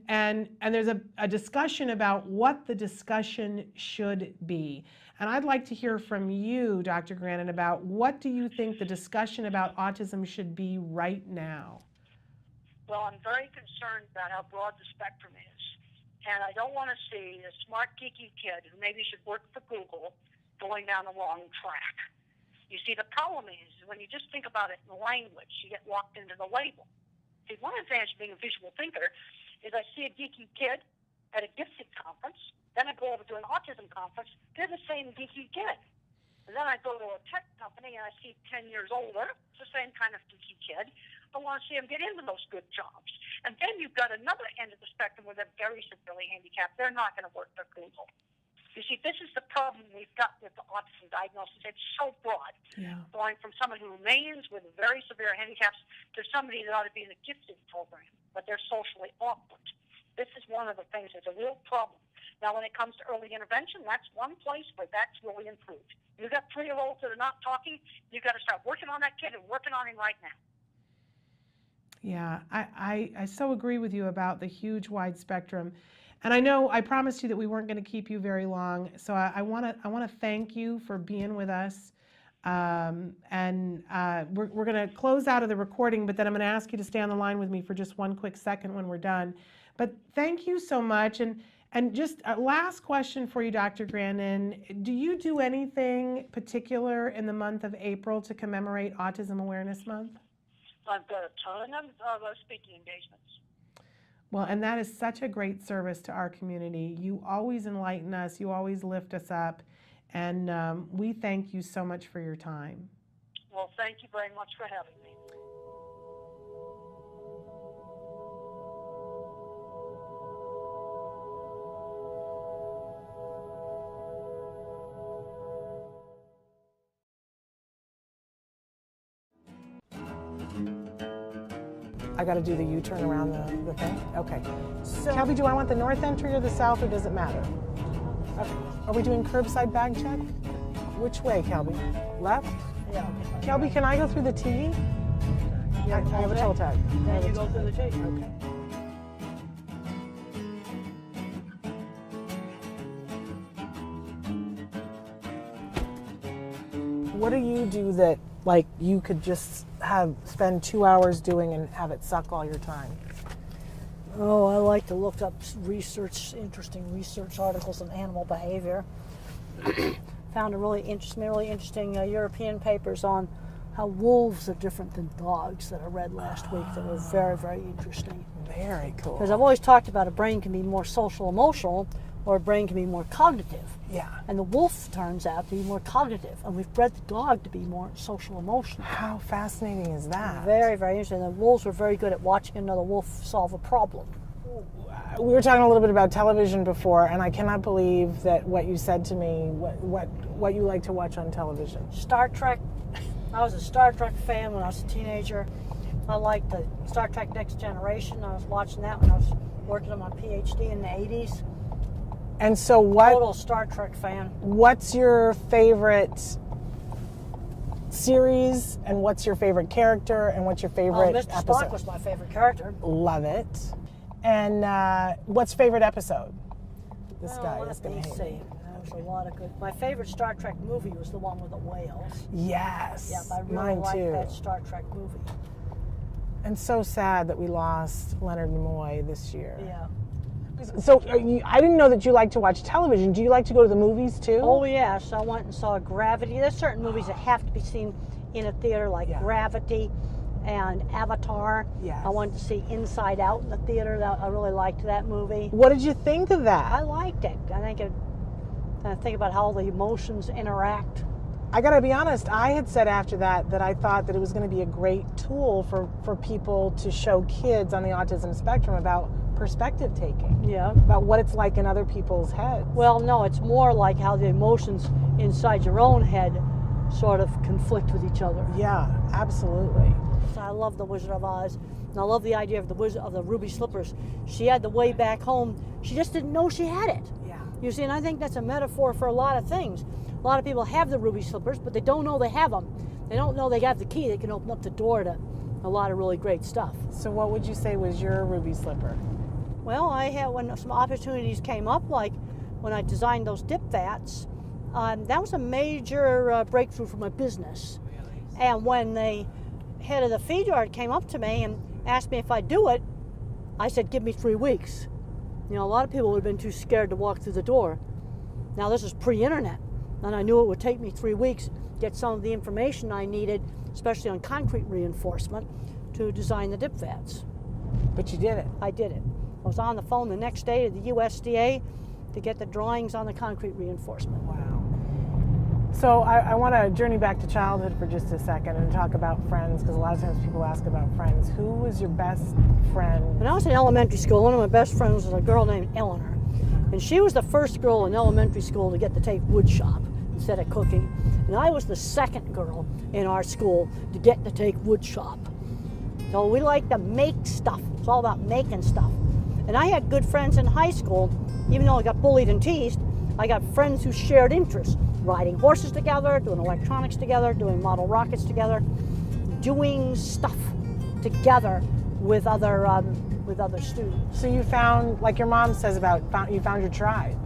there's a discussion about what the discussion should be. And I'd like to hear from you, Dr. Grandin, about what do you think the discussion about autism should be right now? Well, I'm very concerned about how broad the spectrum is. And I don't want to see a smart, geeky kid who maybe should work for Google going down the wrong track. You see, the problem is, when you just think about it in language, you get locked into the label. See, one advantage of being a visual thinker is I see a geeky kid at a gifted conference, then I go over to an autism conference, they're the same geeky kid. And then I go to a tech company and I see 10 years older, it's the same kind of geeky kid. I want to see them get into those good jobs. And then you've got another end of the spectrum where they're very severely handicapped. They're not going to work for Google. You see, this is the problem we've got with the autism diagnosis. It's so broad. Yeah. Going from someone who remains with very severe handicaps to somebody that ought to be in a gifted program, but they're socially awkward. This is one of the things that's a real problem. Now, when it comes to early intervention, that's one place where that's really improved. You've got 3-year-olds that are not talking. You've got to start working on that kid and working on him right now. Yeah, I so agree with you about the huge wide spectrum. And I know I promised you that we weren't going to keep you very long, so I want to thank you for being with us. We're going to close out of the recording, but then I'm going to ask you to stay on the line with me for just one quick second when we're done. But thank you so much. And just a last question for you, Dr. Grandin. Do you do anything particular in the month of April to commemorate Autism Awareness Month? I've got a ton of speaking engagements. Well, and that is such a great service to our community. You always enlighten us. You always lift us up. And we thank you so much for your time. Well, thank you very much for having me. I got to do the U-turn around the thing? Okay. So, Kelby, do I want the north entry or the south, or does it matter? Okay. Are we doing curbside bag check? Which way, Kelby? Left? Yeah. Okay. Kelby, can I go through the T? Yeah, I have a toll tag. Then you go through the T. Okay. What do you do that like you could just spend 2 hours doing and have it suck all your time? Oh, I like to look up interesting research articles on animal behavior. Found a really interesting European papers on how wolves are different than dogs that I read last week that were very, very interesting. Very cool. Because I've always talked about a brain can be more social emotional or a brain can be more cognitive. Yeah. And the wolf turns out to be more cognitive, and we've bred the dog to be more social emotional. How fascinating is that? Very, very interesting. The wolves were very good at watching another wolf solve a problem. We were talking a little bit about television before, and I cannot believe that what you said to me, what you like to watch on television. Star Trek. I was a Star Trek fan when I was a teenager. I liked the Star Trek Next Generation. I was watching that when I was working on my PhD in the 80s. And so Total Star Trek fan. what's your favorite series, and what's your favorite character, and what's your favorite Mr. episode? Spock was my favorite character. Love it. And what's favorite episode? This guy is Let going me to hate see. me. There was a lot of good. My favorite Star Trek movie was the one with the whales. Yes, Yep, I really mine liked too. that Star Trek movie. And so sad that we lost Leonard Nimoy this year. Yeah. So I didn't know that you like to watch television. Do you like to go to the movies too? Oh yes, I went and saw Gravity. There's certain movies that have to be seen in a theater, like Yeah. Gravity and Avatar. Yes. I wanted to see Inside Out in the theater. I really liked that movie. What did you think of I that? liked it. I think about how the emotions interact. I gotta be honest, I had said after that I thought that it was going to be a great tool for people to show kids on the autism spectrum about perspective taking, Yeah. about what it's like in other people's heads. Well, no, it's more like how the emotions inside your own head sort of conflict with each other. Yeah, absolutely. So I love The Wizard of Oz, and I love the idea of the ruby slippers. She had the way back home. She just didn't know she had it. Yeah. You see, and I think that's a metaphor for a lot of things. A lot of people have the ruby slippers, but they don't know they have them. They don't know they have the key that can open up the door to a lot of really great stuff. So what would you say was your ruby slipper? Well, I had, when some opportunities came up, like when I designed those dip vats, that was a major breakthrough for my business. And when the head of the feed yard came up to me and asked me if I'd do it, I said, give me 3 weeks. You know, a lot of people would have been too scared to walk through the door. Now, this is pre-internet, and I knew it would take me 3 weeks to get some of the information I needed, especially on concrete reinforcement, to design the dip vats. But you did it. I did it. I was on the phone the next day to the USDA to get the drawings on the concrete reinforcement. Wow. So I want to journey back to childhood for just a second and talk about friends, because a lot of times people ask about friends. Who was your best friend? When I was in elementary school, one of my best friends was a girl named Eleanor. And she was the first girl in elementary school to get to take wood shop instead of cooking. And I was the second girl in our school to get to take wood shop. So we like to make stuff. It's all about making stuff. And I had good friends in high school. Even though I got bullied and teased, I got friends who shared interests. Riding horses together, doing electronics together, doing model rockets together, doing stuff together with other students. So you found, like your mom says you found your tribe.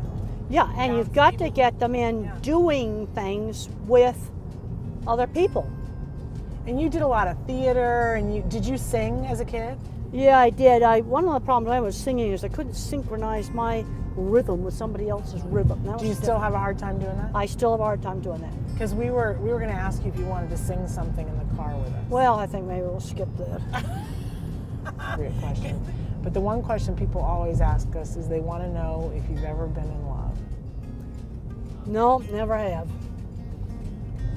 Yeah, and you've got to get them in doing things with other people. And you did a lot of theater, and did you sing as a kid? Yeah, I did. One of the problems I was singing is I couldn't synchronize my rhythm with somebody else's rhythm. Do you still have a hard time doing that? I still have a hard time doing that. Because we were going to ask you if you wanted to sing something in the car with us. Well, I think maybe we'll skip that. Great question. But the one question people always ask us is they want to know if you've ever been in love. No, never have.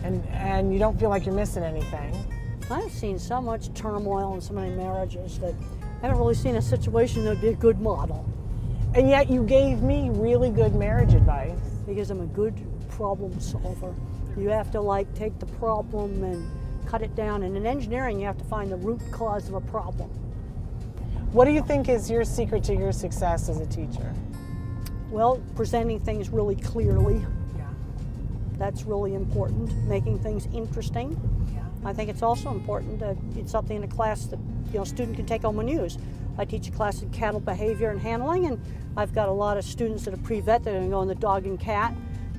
And you don't feel like you're missing anything. I've seen so much turmoil in so many marriages that I haven't really seen a situation that would be a good model. And yet you gave me really good marriage advice. Because I'm a good problem solver. You have to take the problem and cut it down. And in engineering, you have to find the root cause of a problem. What do you think is your secret to your success as a teacher? Well, presenting things really clearly. Yeah. That's really important. Making things interesting. Yeah. I think it's also important that it's something in a class that a student can take home and use. I teach a class in cattle behavior and handling, and I've got a lot of students that are pre-vet that are going to go in the dog and cat.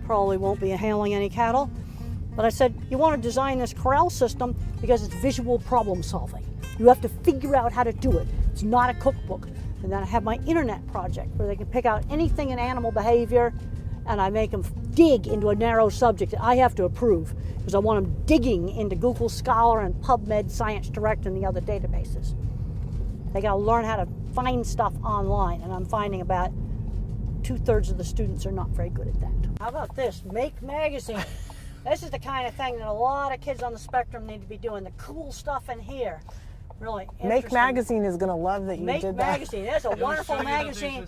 Probably won't be handling any cattle. But I said, you want to design this corral system because it's visual problem solving. You have to figure out how to do it. It's not a cookbook. And then I have my internet project where they can pick out anything in animal behavior, and I make them dig into a narrow subject that I have to approve, because I want them digging into Google Scholar and PubMed, Science Direct, and the other databases. They got to learn how to find stuff online, and I'm finding about 2/3 of the students are not very good at that. How about this? Make Magazine. This is the kind of thing that a lot of kids on the spectrum need to be doing. The cool stuff in here. Really interesting. Make Magazine is going to love that you Make did that. Magazine. That's a wonderful magazine.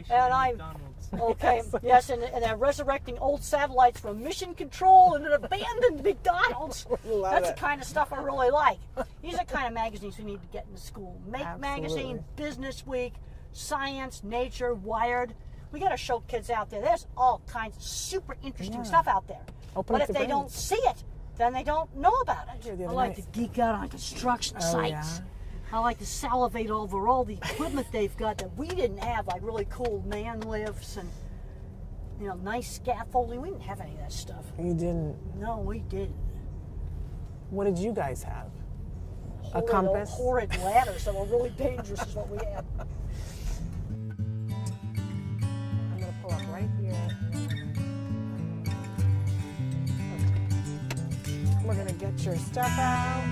And I'm okay. Yes, and they're resurrecting old satellites from mission control and an abandoned McDonald's. That's the kind of stuff I really like. These are the kind of magazines we need to get into school. Make Magazine, Business Week, Science, Nature, Wired. We got to show kids out there. There's all kinds of super interesting stuff out there. But if they don't see it, then they don't know about it. I like to geek out on construction sites. Yeah. I like to salivate over all the equipment they've got that we didn't have, like really cool man lifts and nice scaffolding. We didn't have any of that stuff. You didn't. No, we didn't. What did you guys have? A Horrid, compass? Horrid ladders that were really dangerous is what we had. I'm going to pull up right here. We're going to get your stuff out.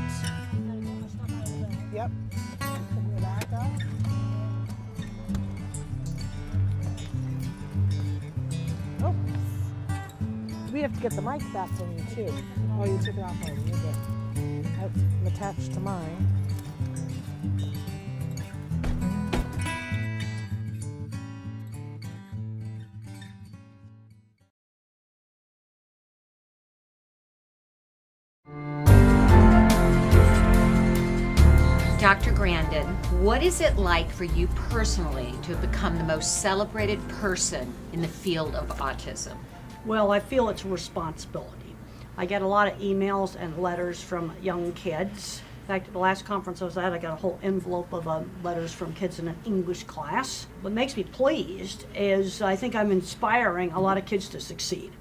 Yep. Put your back up. Oh. We have to get the mic back from you too. Oh, you took it off already. You're good. I'm attached to mine. Dr. Grandin, what is it like for you personally to have become the most celebrated person in the field of autism? Well, I feel it's a responsibility. I get a lot of emails and letters from young kids. In fact, at the last conference I was at, I got a whole envelope of letters from kids in an English class. What makes me pleased is I think I'm inspiring a lot of kids to succeed,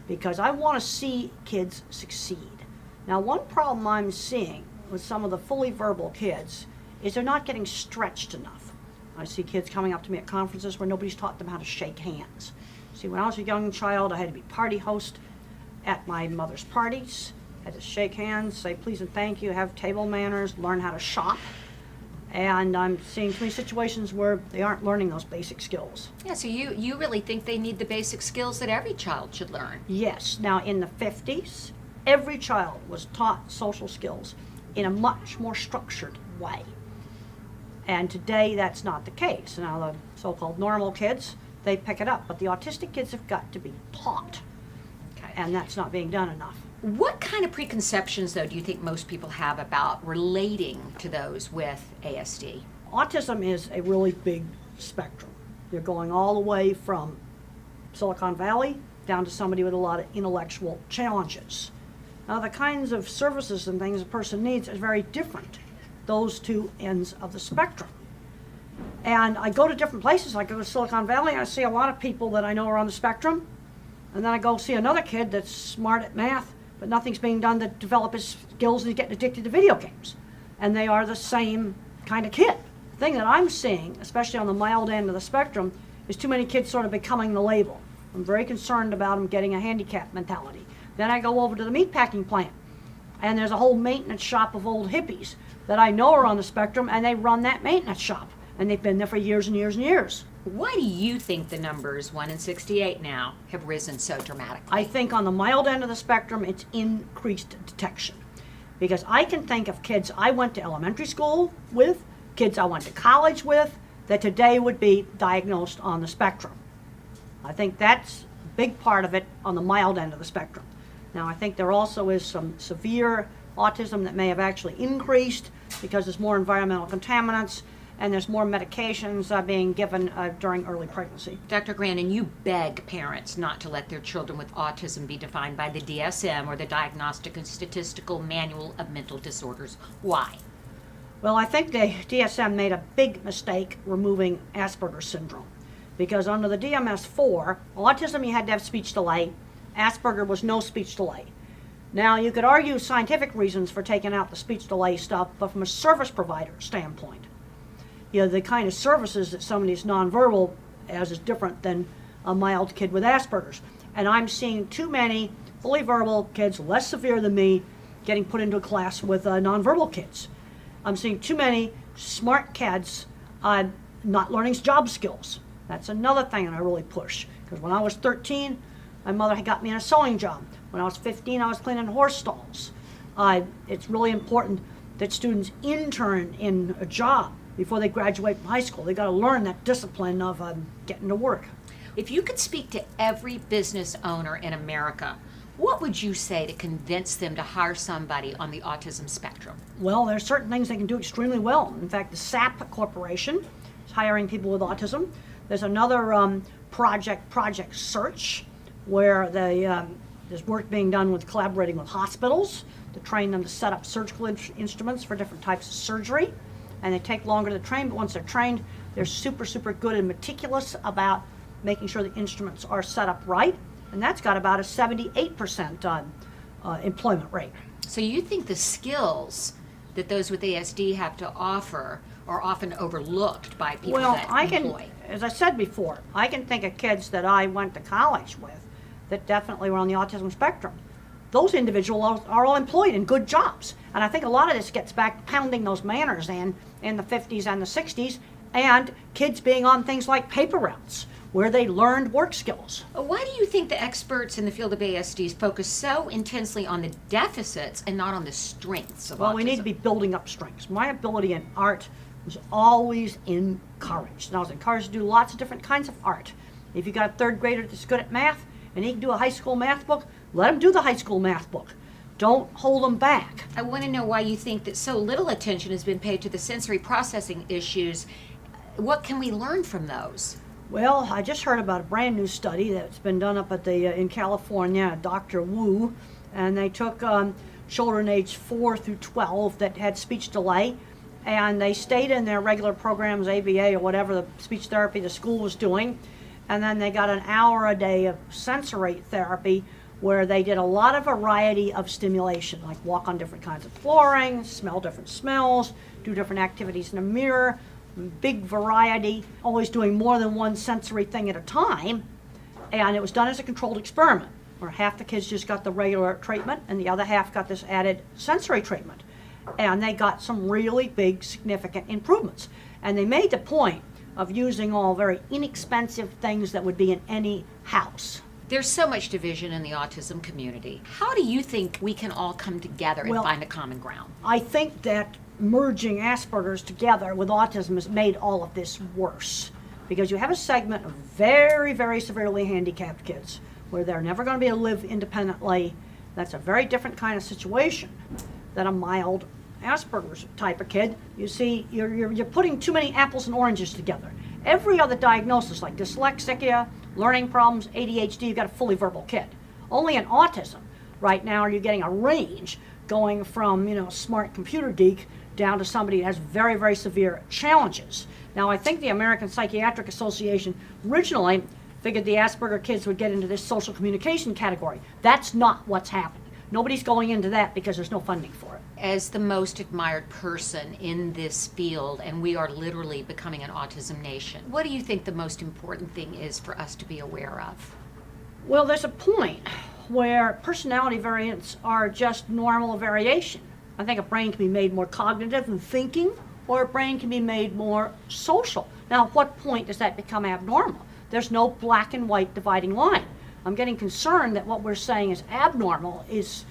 because I want to see kids succeed. Now, one problem I'm seeing with some of the fully verbal kids is they're not getting stretched enough. I see kids coming up to me at conferences where nobody's taught them how to shake hands. See, when I was a young child, I had to be party host at my mother's parties. I had to shake hands, say please and thank you, have table manners, learn how to shop. And I'm seeing too many situations where they aren't learning those basic skills. Yeah, so you really think they need the basic skills that every child should learn? Yes. Now, in the 50s, every child was taught social skills in a much more structured way. And today, that's not the case. Now, the so-called normal kids, they pick it up, but the autistic kids have got to be taught. Okay. And that's not being done enough. What kind of preconceptions, though, do you think most people have about relating to those with ASD? Autism is a really big spectrum. You're going all the way from Silicon Valley down to somebody with a lot of intellectual challenges. Now, the kinds of services and things a person needs is very different, those two ends of the spectrum. And I go to different places. I go to Silicon Valley, and I see a lot of people that I know are on the spectrum. And then I go see another kid that's smart at math, but nothing's being done to develop his skills, and he's getting addicted to video games. And they are the same kind of kid. The thing that I'm seeing, especially on the mild end of the spectrum, is too many kids sort of becoming the label. I'm very concerned about them getting a handicap mentality. Then I go over to the meatpacking plant, and there's a whole maintenance shop of old hippies that I know are on the spectrum, and they run that maintenance shop, and they've been there for years and years and years. Why do you think the numbers, 1 in 68 now, have risen so dramatically? I think on the mild end of the spectrum, it's increased detection. Because I can think of kids I went to elementary school with, kids I went to college with, that today would be diagnosed on the spectrum. I think that's a big part of it on the mild end of the spectrum. Now, I think there also is some severe autism that may have actually increased because there's more environmental contaminants and there's more medications being given during early pregnancy. Dr. Grandin, you beg parents not to let their children with autism be defined by the DSM or the Diagnostic and Statistical Manual of Mental Disorders. Why? Well, I think the DSM made a big mistake removing Asperger's syndrome, because under the DMS-4, autism you had to have speech delay, Asperger was no speech delay. Now, you could argue scientific reasons for taking out the speech delay stuff, but from a service provider standpoint, the kind of services that somebody's nonverbal as is different than a mild kid with Asperger's. And I'm seeing too many fully verbal kids, less severe than me, getting put into a class with nonverbal kids. I'm seeing too many smart kids not learning job skills. That's another thing that I really push. Because when I was 13, my mother had got me in a sewing job. When I was 15, I was cleaning horse stalls. It's really important that students intern in a job before they graduate from high school. They got to learn that discipline of getting to work. If you could speak to every business owner in America, what would you say to convince them to hire somebody on the autism spectrum? Well, there's certain things they can do extremely well. In fact, the SAP Corporation is hiring people with autism. There's another Project Search, where there's work being done with collaborating with hospitals to train them to set up surgical instruments for different types of surgery. And they take longer to train, but once they're trained, they're super, super good and meticulous about making sure the instruments are set up right. And that's got about a 78% employment rate. So you think the skills that those with ASD have to offer are often overlooked by people that employ? As I said before, I can think of kids that I went to college with that definitely were on the autism spectrum. Those individuals are all employed in good jobs. And I think a lot of this gets back to pounding those manners in the 50s and the 60s, and kids being on things like paper routes, where they learned work skills. Why do you think the experts in the field of ASDs focus so intensely on the deficits and not on the strengths of autism? Well, we need to be building up strengths. My ability in art was always encouraged. And I was encouraged to do lots of different kinds of art. If you got a third grader that's good at math and he can do a high school math book, let him do the high school math book. Don't hold them back. I want to know why you think that so little attention has been paid to the sensory processing issues. What can we learn from those? Well, I just heard about a brand new study that's been done up at in California, Dr. Wu, and they took children aged 4 through 12 that had speech delay, and they stayed in their regular programs, ABA or whatever the speech therapy the school was doing, and then they got an hour a day of sensory therapy where they did a lot of variety of stimulation, like walk on different kinds of flooring, smell different smells, do different activities in a mirror, big variety, always doing more than one sensory thing at a time. And it was done as a controlled experiment, where half the kids just got the regular treatment and the other half got this added sensory treatment. And they got some really big, significant improvements. And they made the point of using all very inexpensive things that would be in any house. There's so much division in the autism community. How do you think we can all come together and find a common ground? I think that merging Asperger's together with autism has made all of this worse, because you have a segment of very, very severely handicapped kids where they're never going to be able to live independently. That's a very different kind of situation than a mild Asperger's type of kid. You see, you're putting too many apples and oranges together. Every other diagnosis, like dyslexia, learning problems, ADHD, you've got a fully verbal kid. Only in autism right now are you getting a range going from, smart computer geek down to somebody that has very, very severe challenges. Now, I think the American Psychiatric Association originally figured the Asperger kids would get into this social communication category. That's not what's happening. Nobody's going into that because there's no funding for it. As the most admired person in this field, and we are literally becoming an autism nation, what do you think the most important thing is for us to be aware of? Well, there's a point where personality variants are just normal variation. I think a brain can be made more cognitive and thinking, or a brain can be made more social. Now, at what point does that become abnormal? There's no black and white dividing line. I'm getting concerned that what we're saying is abnormal is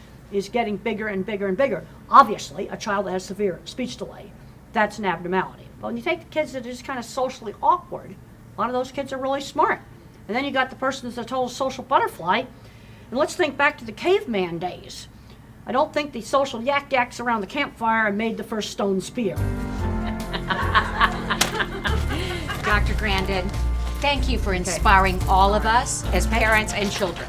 getting bigger and bigger and bigger. Obviously, a child that has severe speech delay, that's an abnormality. But when you take the kids that are just kind of socially awkward, a lot of those kids are really smart. And then you got the person that's a total social butterfly. And let's think back to the caveman days. I don't think the social yak-yaks around the campfire made the first stone spear. Dr. Grandin, thank you for inspiring all of us as parents and children.